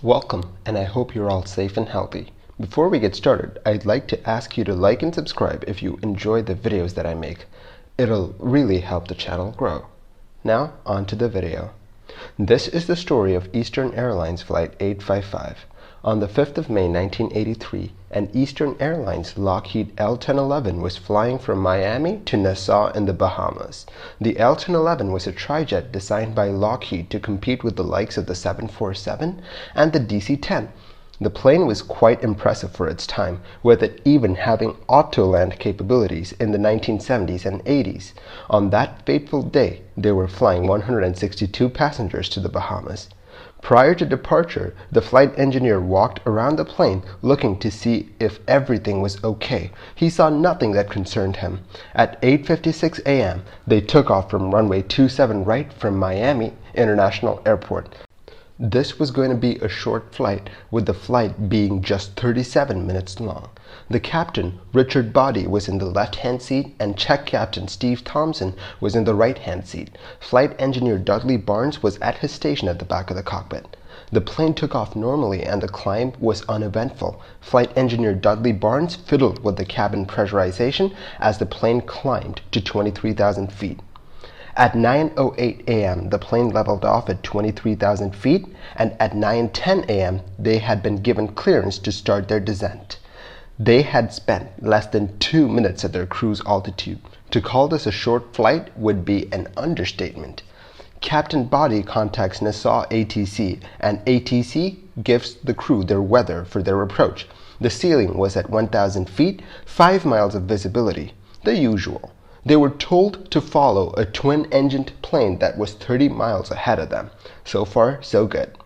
Welcome, and I hope you're all safe and healthy. Before we get started, I'd like to ask you to like and subscribe if you enjoy the videos that I make. It'll really help the channel grow. Now, on to the video. This is the story of Eastern Airlines Flight 855. On the 5th of May 1983, an Eastern Airlines Lockheed L-1011 was flying from Miami to Nassau in the Bahamas. The L-1011 was a trijet designed by Lockheed to compete with the likes of the 747 and the DC-10. The plane was quite impressive for its time, with it even having autoland capabilities in the 1970s and 80s. On that fateful day, they were flying 162 passengers to the Bahamas. Prior to departure, the flight engineer walked around the plane looking to see if everything was okay. He saw nothing that concerned him. At 8:56 a.m., they took off from runway 27 right from Miami International Airport. This was going to be a short flight, with the flight being just 37 minutes long. The captain, Richard Boddy, was in the left-hand seat, and check captain Steve Thompson was in the right-hand seat. Flight engineer Dudley Barnes was at his station at the back of the cockpit. The plane took off normally and the climb was uneventful. Flight engineer Dudley Barnes fiddled with the cabin pressurization as the plane climbed to 23,000 feet. At 9:08 a.m., the plane leveled off at 23,000 feet, and at 9:10 a.m., they had been given clearance to start their descent. They had spent less than 2 minutes at their cruise altitude. To call this a short flight would be an understatement. Captain Boddy contacts Nassau ATC, and ATC gives the crew their weather for their approach. The ceiling was at 1,000 feet, 5 miles of visibility, the usual. They were told to follow a twin-engined plane that was 30 miles ahead of them. So far, so good.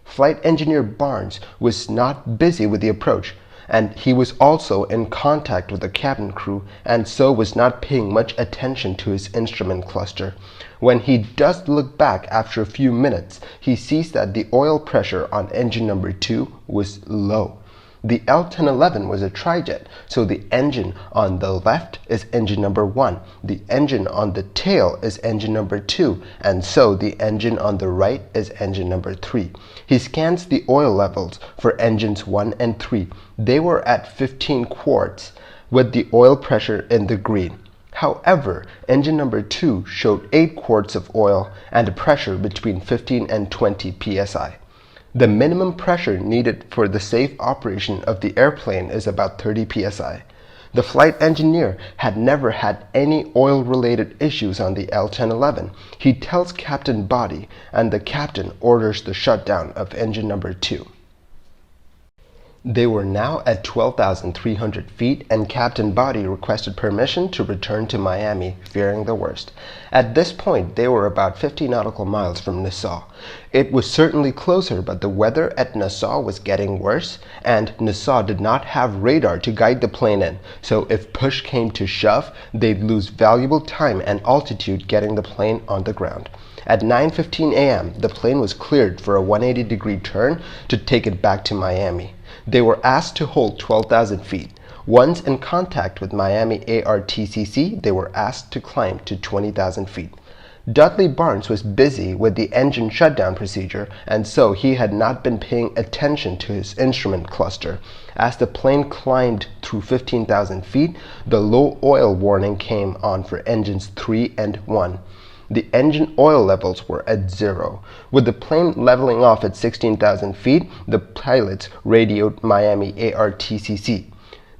Flight engineer Barnes was not busy with the approach, and he was also in contact with the cabin crew, and so was not paying much attention to his instrument cluster. When he does look back after a few minutes, he sees that the oil pressure on engine number 2 was low. The L-1011 was a trijet, so the engine on the left is engine number 1, the engine on the tail is engine number 2, and so the engine on the right is engine number 3. He scans the oil levels for engines 1 and 3. They were at 15 quarts, with the oil pressure in the green. However, engine number 2 showed 8 quarts of oil and a pressure between 15 and 20 psi. The minimum pressure needed for the safe operation of the airplane is about 30 psi. The flight engineer had never had any oil-related issues on the L-1011. He tells Captain Boddy, and the captain orders the shutdown of engine number 2. They were now at 12,300 feet, and Captain Boddy requested permission to return to Miami, fearing the worst. At this point, they were about 50 nautical miles from Nassau. It was certainly closer, but the weather at Nassau was getting worse, and Nassau did not have radar to guide the plane in, so if push came to shove, they'd lose valuable time and altitude getting the plane on the ground. At 9:15 a.m., the plane was cleared for a 180-degree turn to take it back to Miami. They were asked to hold 12,000 feet. Once in contact with Miami ARTCC, they were asked to climb to 20,000 feet. Dudley Barnes was busy with the engine shutdown procedure, and so he had not been paying attention to his instrument cluster. As the plane climbed through 15,000 feet, the low oil warning came on for engines 3 and 1. The engine oil levels were at 0. With the plane leveling off at 16,000 feet, the pilots radioed Miami ARTCC.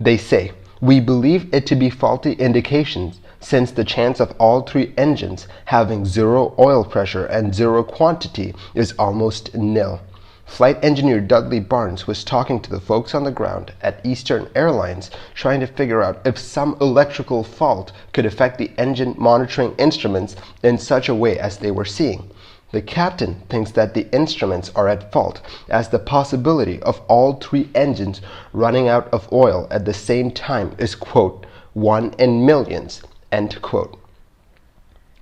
They say, "We believe it to be faulty indications, since the chance of all 3 engines having 0 oil pressure and 0 quantity is almost nil." Flight engineer Dudley Barnes was talking to the folks on the ground at Eastern Airlines, trying to figure out if some electrical fault could affect the engine monitoring instruments in such a way as they were seeing. The captain thinks that the instruments are at fault, as the possibility of all 3 engines running out of oil at the same time is, quote, 1 in millions, end quote.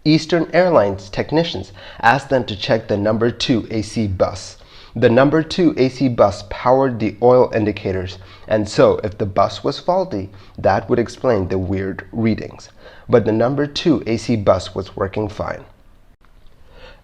Eastern Airlines technicians asked them to check the number 2 AC bus. The number 2 AC bus powered the oil indicators, and so if the bus was faulty, that would explain the weird readings. But the number 2 AC bus was working fine.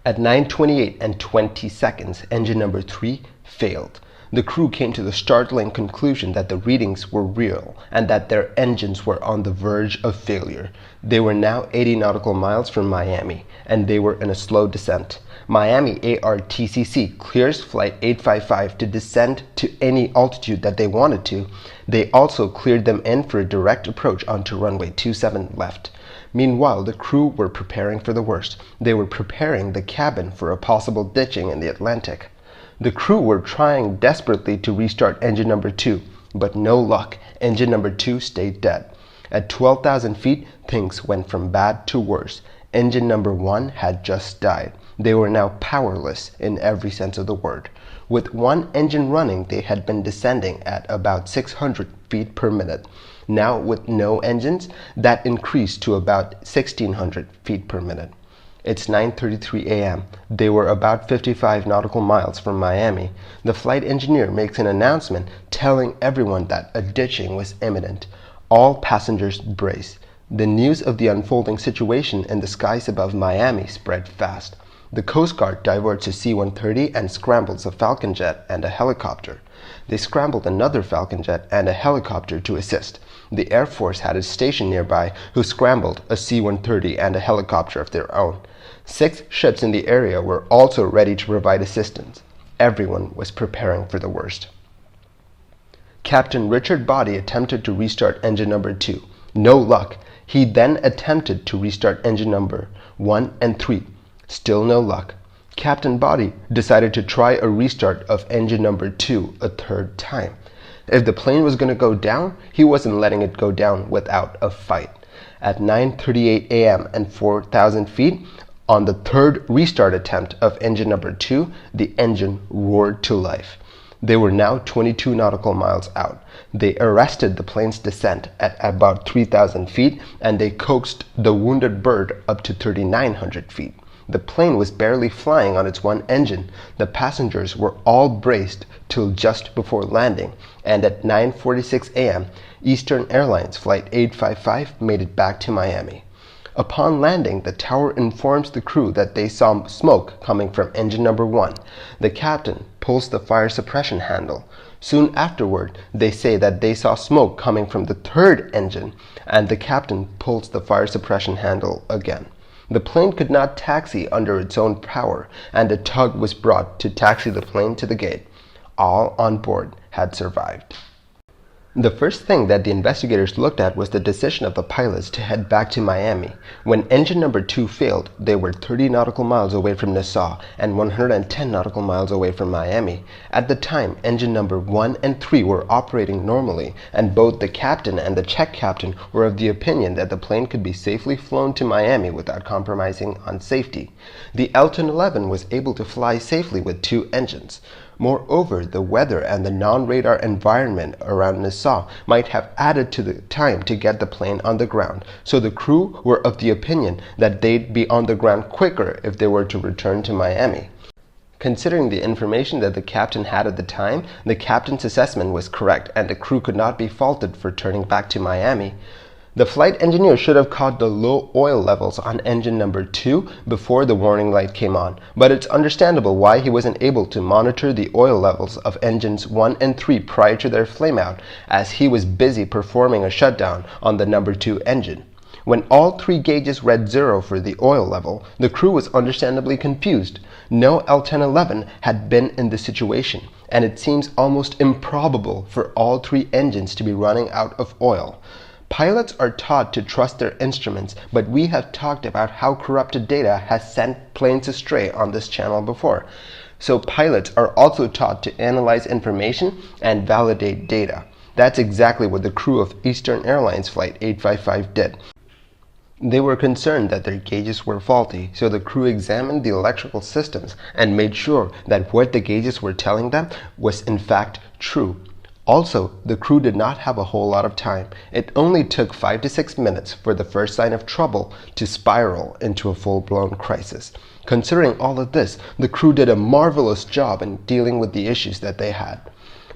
At 9:28 and 20 seconds, engine number 3 failed. The crew came to the startling conclusion that the readings were real and that their engines were on the verge of failure. They were now 80 nautical miles from Miami, and they were in a slow descent. Miami ARTCC clears Flight 855 to descend to any altitude that they wanted to. They also cleared them in for a direct approach onto runway 27 left. Meanwhile, the crew were preparing for the worst. They were preparing the cabin for a possible ditching in the Atlantic. The crew were trying desperately to restart engine number 2, but no luck. Engine number 2 stayed dead. At 12,000 feet, things went from bad to worse. Engine number 1 had just died. They were now powerless in every sense of the word. With one engine running, they had been descending at about 600 feet per minute. Now, with no engines, that increased to about 1,600 feet per minute. It's 9:33 a.m. They were about 55 nautical miles from Miami. The flight engineer makes an announcement telling everyone that a ditching was imminent. All passengers brace. The news of the unfolding situation in the skies above Miami spread fast. The Coast Guard diverts a C-130 and scrambles a Falcon jet and a helicopter. They scrambled another Falcon jet and a helicopter to assist. The Air Force had a station nearby who scrambled a C-130 and a helicopter of their own. 6 ships in the area were also ready to provide assistance. Everyone was preparing for the worst. Captain Richard Boddy attempted to restart engine number 2. No luck. He then attempted to restart engine number 1 and 3. Still no luck. Captain Boddy decided to try a restart of engine number 2 a third time. If the plane was going to go down, he wasn't letting it go down without a fight. At 9:38 a.m. and 4,000 feet, on the third restart attempt of engine number 2, the engine roared to life. They were now 22 nautical miles out. They arrested the plane's descent at about 3,000 feet, and they coaxed the wounded bird up to 3,900 feet. The plane was barely flying on its one engine. The passengers were all braced till just before landing, and at 9:46 a.m., Eastern Airlines Flight 855 made it back to Miami. Upon landing, the tower informs the crew that they saw smoke coming from engine number 1. The captain pulls the fire suppression handle. Soon afterward, they say that they saw smoke coming from the third engine, and the captain pulls the fire suppression handle again. The plane could not taxi under its own power, and a tug was brought to taxi the plane to the gate. All on board had survived. The first thing that the investigators looked at was the decision of the pilots to head back to Miami. When engine number 2 failed, they were 30 nautical miles away from Nassau and 110 nautical miles away from Miami. At the time, engine number 1 and 3 were operating normally, and both the captain and the check captain were of the opinion that the plane could be safely flown to Miami without compromising on safety. The Elton 11 was able to fly safely with 2 engines. Moreover, the weather and the non-radar environment around Nassau might have added to the time to get the plane on the ground, so the crew were of the opinion that they'd be on the ground quicker if they were to return to Miami. Considering the information that the captain had at the time, the captain's assessment was correct and the crew could not be faulted for turning back to Miami. The flight engineer should have caught the low oil levels on engine number 2 before the warning light came on, but it's understandable why he wasn't able to monitor the oil levels of engines 1 and 3 prior to their flameout, as he was busy performing a shutdown on the number 2 engine. When all 3 gauges read 0 for the oil level, the crew was understandably confused. No L-1011 had been in this situation, and it seems almost improbable for all 3 engines to be running out of oil. Pilots are taught to trust their instruments, but we have talked about how corrupted data has sent planes astray on this channel before. So pilots are also taught to analyze information and validate data. That's exactly what the crew of Eastern Airlines Flight 855 did. They were concerned that their gauges were faulty, so the crew examined the electrical systems and made sure that what the gauges were telling them was in fact true. Also, the crew did not have a whole lot of time. It only took 5 to 6 minutes for the first sign of trouble to spiral into a full-blown crisis. Considering all of this, the crew did a marvelous job in dealing with the issues that they had.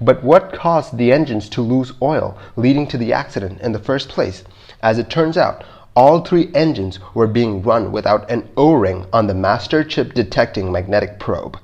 But what caused the engines to lose oil, leading to the accident in the first place? As it turns out, All three engines were being run without an O-ring on the master chip detecting magnetic probe.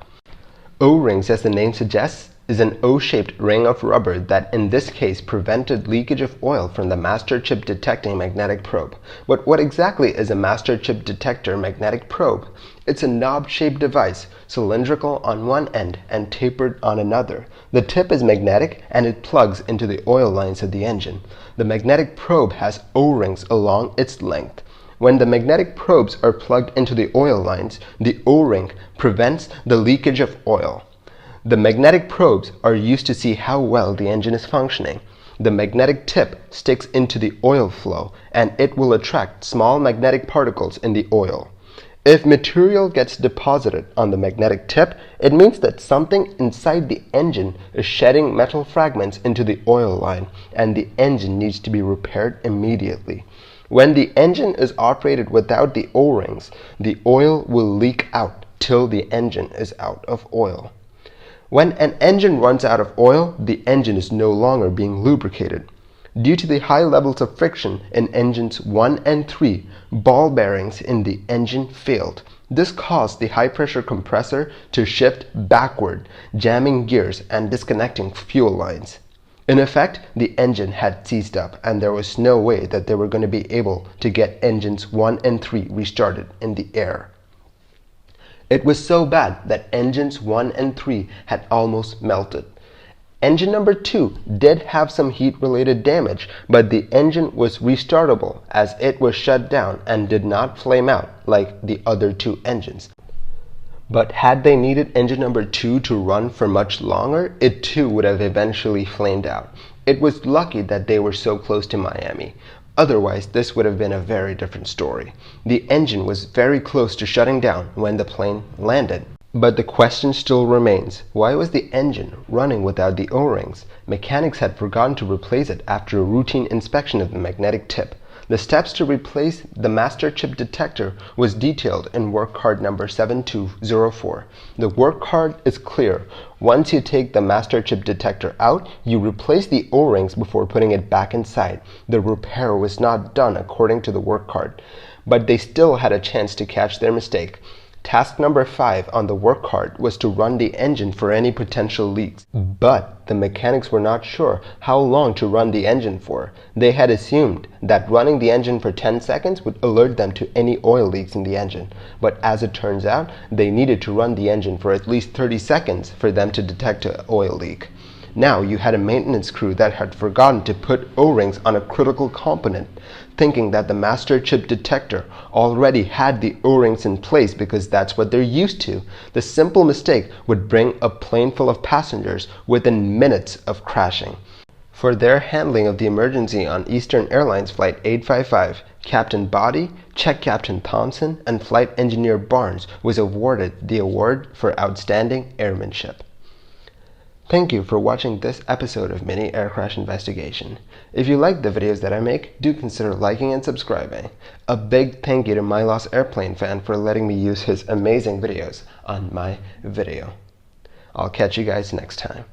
O-rings, as the name suggests, is an O-shaped ring of rubber that in this case prevented leakage of oil from the master chip detecting magnetic probe. But what exactly is a master chip detector magnetic probe? It's a knob-shaped device, cylindrical on one end and tapered on another. The tip is magnetic and it plugs into the oil lines of the engine. The magnetic probe has O-rings along its length. When the magnetic probes are plugged into the oil lines, the O-ring prevents the leakage of oil. The magnetic probes are used to see how well the engine is functioning. The magnetic tip sticks into the oil flow and it will attract small magnetic particles in the oil. If material gets deposited on the magnetic tip, it means that something inside the engine is shedding metal fragments into the oil line and the engine needs to be repaired immediately. When the engine is operated without the O-rings, the oil will leak out till the engine is out of oil. When an engine runs out of oil, the engine is no longer being lubricated. Due to the high levels of friction in engines 1 and 3, ball bearings in the engine failed. This caused the high-pressure compressor to shift backward, jamming gears and disconnecting fuel lines. In effect, the engine had seized up and there was no way that they were going to be able to get engines 1 and 3 restarted in the air. It was so bad that engines 1 and 3 had almost melted. Engine number 2 did have some heat-related damage, but the engine was restartable as it was shut down and did not flame out like the other two engines. But had they needed engine number 2 to run for much longer, it too would have eventually flamed out. It was lucky that they were so close to Miami. Otherwise, this would have been a very different story. The engine was very close to shutting down when the plane landed. But the question still remains, why was the engine running without the O-rings? Mechanics had forgotten to replace it after a routine inspection of the magnetic tip. The steps to replace the master chip detector was detailed in work card number 7204. The work card is clear. Once you take the master chip detector out, you replace the O-rings before putting it back inside. The repair was not done according to the work card, but they still had a chance to catch their mistake. Task number 5 on the work card was to run the engine for any potential leaks. But the mechanics were not sure how long to run the engine for. They had assumed that running the engine for 10 seconds would alert them to any oil leaks in the engine. But as it turns out, they needed to run the engine for at least 30 seconds for them to detect an oil leak. Now you had a maintenance crew that had forgotten to put O-rings on a critical component, thinking that the master chip detector already had the O-rings in place because that's what they're used to. The simple mistake would bring a plane full of passengers within minutes of crashing. For their handling of the emergency on Eastern Airlines Flight 855, Captain Boddy, Check Captain Thompson, and Flight Engineer Barnes was awarded the award for Outstanding Airmanship. Thank you for watching this episode of Mini Air Crash Investigation. If you like the videos that I make, do consider liking and subscribing. A big thank you to My Lost Airplane fan for letting me use his amazing videos on my video. I'll catch you guys next time.